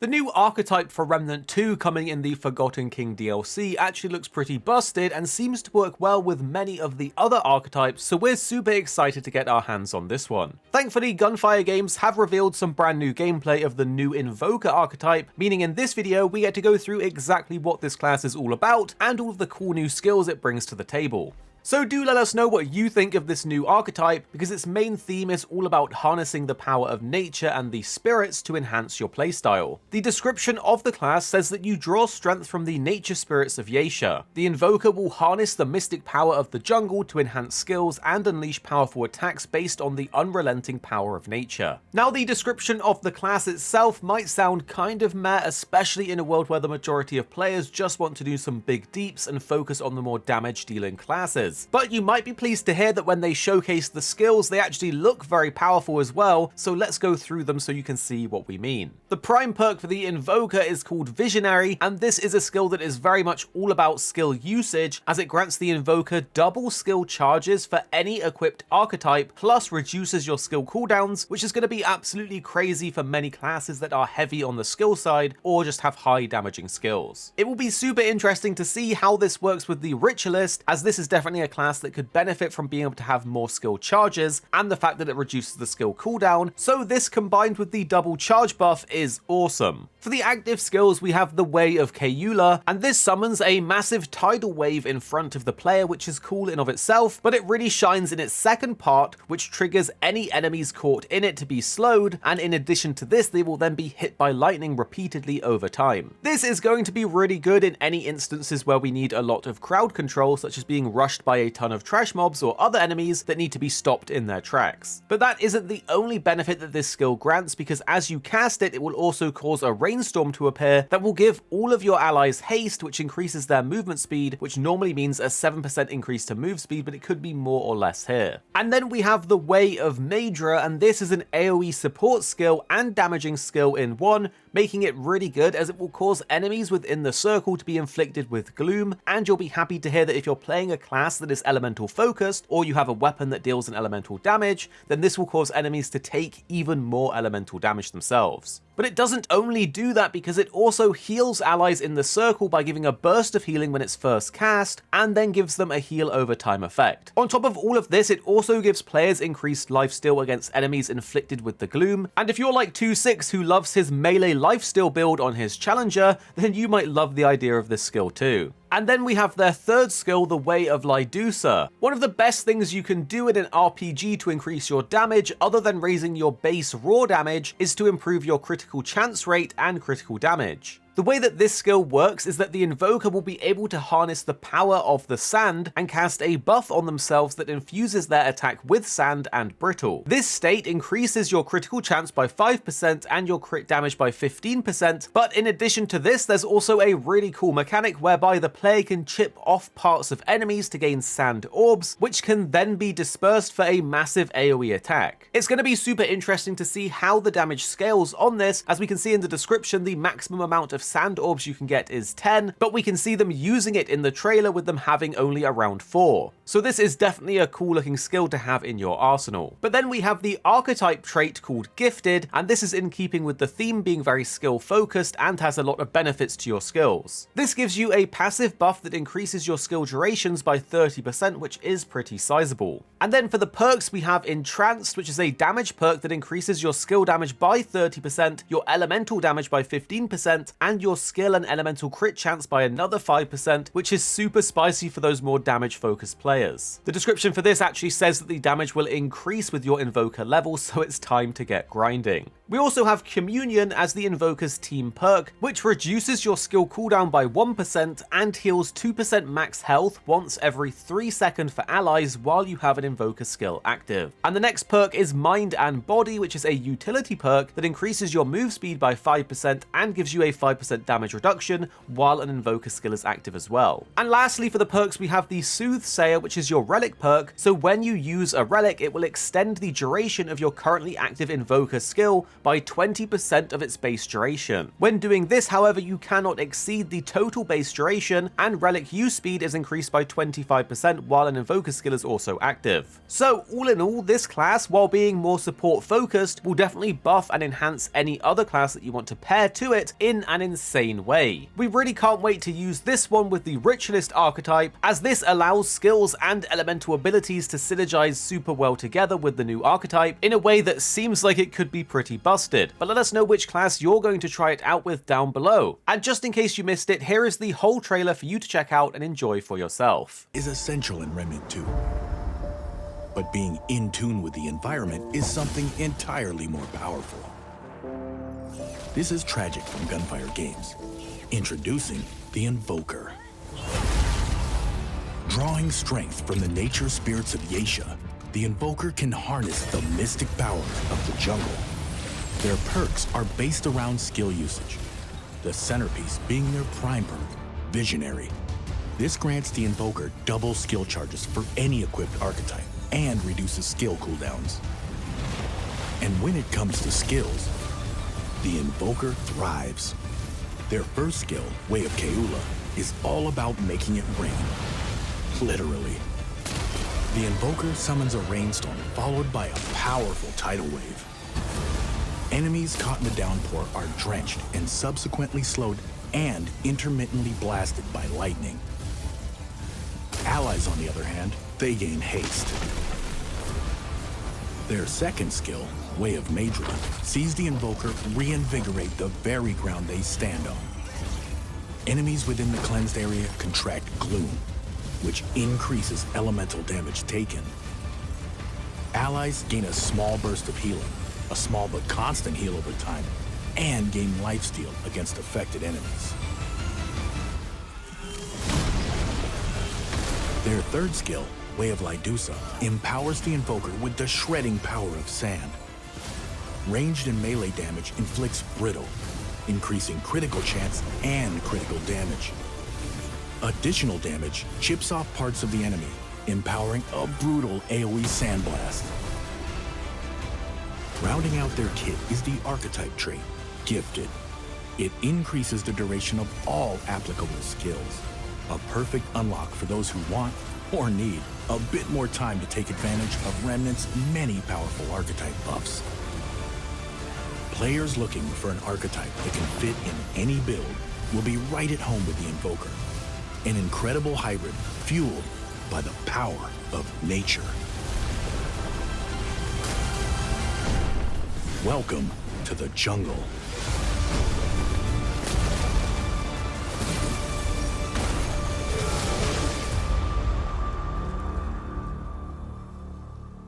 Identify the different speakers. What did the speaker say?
Speaker 1: The new Archetype for Remnant 2 coming in the Forgotten King DLC actually looks pretty busted and seems to work well with many of the other archetypes, so we're super excited to get our hands on this one. Thankfully, Gunfire Games have revealed some brand new gameplay of the new Invoker archetype, meaning in this video we get to go through exactly what this class is all about and all of the cool new skills it brings to the table. So do let us know what you think of this new archetype, because its main theme is all about harnessing the power of nature and the spirits to enhance your playstyle. The description of the class says that you draw strength from the nature spirits of Yeisha. The Invoker will harness the mystic power of the jungle to enhance skills and unleash powerful attacks based on the unrelenting power of nature. Now, the description of the class itself might sound kind of meh, especially in a world where the majority of players just want to do some big deeps and focus on the more damage dealing classes. But you might be pleased to hear that when they showcase the skills, they actually look very powerful as well, so let's go through them so you can see what we mean. The prime perk for the Invoker is called Visionary, and this is a skill that is very much all about skill usage, as it grants the Invoker double skill charges for any equipped archetype, plus reduces your skill cooldowns, which is going to be absolutely crazy for many classes that are heavy on the skill side or just have high damaging skills. It will be super interesting to see how this works with the Ritualist, as this is definitely a class that could benefit from being able to have more skill charges and the fact that it reduces the skill cooldown, so this combined with the double charge buff is awesome. For the active skills, we have the Way of Keula, and this summons a massive tidal wave in front of the player, which is cool in of itself, but it really shines in its second part, which triggers any enemies caught in it to be slowed, and in addition to this, they will then be hit by lightning repeatedly over time. This is going to be really good in any instances where we need a lot of crowd control, such as being rushed by a ton of trash mobs or other enemies that need to be stopped in their tracks. But that isn't the only benefit that this skill grants, because as you cast it, it will also cause a rainstorm to appear that will give all of your allies haste, which increases their movement speed, which normally means a 7% increase to move speed, but it could be more or less here. And then we have the Way of Maedra, and this is an AoE support skill and damaging skill in one, making it really good as it will cause enemies within the circle to be inflicted with gloom, and you'll be happy to hear that if you're playing a class that is elemental focused, or you have a weapon that deals an elemental damage, then this will cause enemies to take even more elemental damage themselves. But it doesn't only do that, because it also heals allies in the circle by giving a burst of healing when it's first cast, and then gives them a heal over time effect. On top of all of this, it also gives players increased lifesteal against enemies inflicted with the gloom, and if you're like 2-6 who loves his melee lifesteal build on his challenger, then you might love the idea of this skill too. And then we have their third skill, the Way of Lydusa. One of the best things you can do in an RPG to increase your damage, other than raising your base raw damage, is to improve your critical chance rate and critical damage. The way that this skill works is that the Invoker will be able to harness the power of the sand and cast a buff on themselves that infuses their attack with sand and brittle. This state increases your critical chance by 5% and your crit damage by 15%, but in addition to this, there's also a really cool mechanic whereby the player can chip off parts of enemies to gain sand orbs, which can then be dispersed for a massive AoE attack. It's going to be super interesting to see how the damage scales on this. As we can see in the description, the maximum amount of sand orbs you can get is 10, but we can see them using it in the trailer with them having only around 4. So this is definitely a cool looking skill to have in your arsenal. But then we have the archetype trait called Gifted, and this is in keeping with the theme being very skill focused and has a lot of benefits to your skills. This gives you a passive buff that increases your skill durations by 30%, which is pretty sizable. And then for the perks, we have Entranced, which is a damage perk that increases your skill damage by 30%, your elemental damage by 15%, and your skill and elemental crit chance by another 5%, which is super spicy for those more damage focused players. The description for this actually says that the damage will increase with your Invoker level, so it's time to get grinding. We also have Communion as the Invoker's team perk, which reduces your skill cooldown by 1% and heals 2% max health once every 3 seconds for allies while you have an Invoker skill active. And the next perk is Mind and Body, which is a utility perk that increases your move speed by 5% and gives you a 5% damage reduction while an Invoker skill is active as well. And lastly, for the perks, we have the Soothsayer, which is your relic perk, so when you use a relic, it will extend the duration of your currently active Invoker skill by 20% of its base duration. When doing this, however, you cannot exceed the total base duration, and relic use speed is increased by 25% while an Invoker skill is also active. So all in all, this class, while being more support focused, will definitely buff and enhance any other class that you want to pair to it in an insane way. We really can't wait to use this one with the Ritualist archetype, as this allows skills and elemental abilities to synergize super well together with the new archetype in a way that seems like it could be pretty busted. But let us know which class you're going to try it out with down below. And just in case you missed it, here is the whole trailer for you to check out and enjoy for yourself.
Speaker 2: Is essential in Remnant 2. But being in tune with the environment is something entirely more powerful. This is Tragic from Gunfire Games. Introducing the Invoker. Drawing strength from the nature spirits of Yeisha, the Invoker can harness the mystic powers of the jungle. Their perks are based around skill usage, the centerpiece being their prime perk, Visionary. This grants the Invoker double skill charges for any equipped archetype and reduces skill cooldowns. And when it comes to skills, the Invoker thrives. Their first skill, Way of Keula, is all about making it rain. Literally. The Invoker summons a rainstorm followed by a powerful tidal wave. Enemies caught in the downpour are drenched and subsequently slowed and intermittently blasted by lightning. Allies, on the other hand, they gain haste. Their second skill, Way of Madra, sees the Invoker reinvigorate the very ground they stand on. Enemies within the cleansed area contract Gloom, which increases elemental damage taken. Allies gain a small burst of healing, a small but constant heal over time, and gain lifesteal against affected enemies. Their third skill, Way of Lydusa, empowers the Invoker with the shredding power of sand. Ranged and melee damage inflicts brittle, increasing critical chance and critical damage. Additional damage chips off parts of the enemy, empowering a brutal AoE sandblast. Rounding out their kit is the Archetype trait, Gifted. It increases the duration of all applicable skills. A perfect unlock for those who want, or need, a bit more time to take advantage of Remnant's many powerful archetype buffs. Players looking for an archetype that can fit in any build will be right at home with the Invoker. An incredible hybrid fueled by the power of nature. Welcome to the jungle.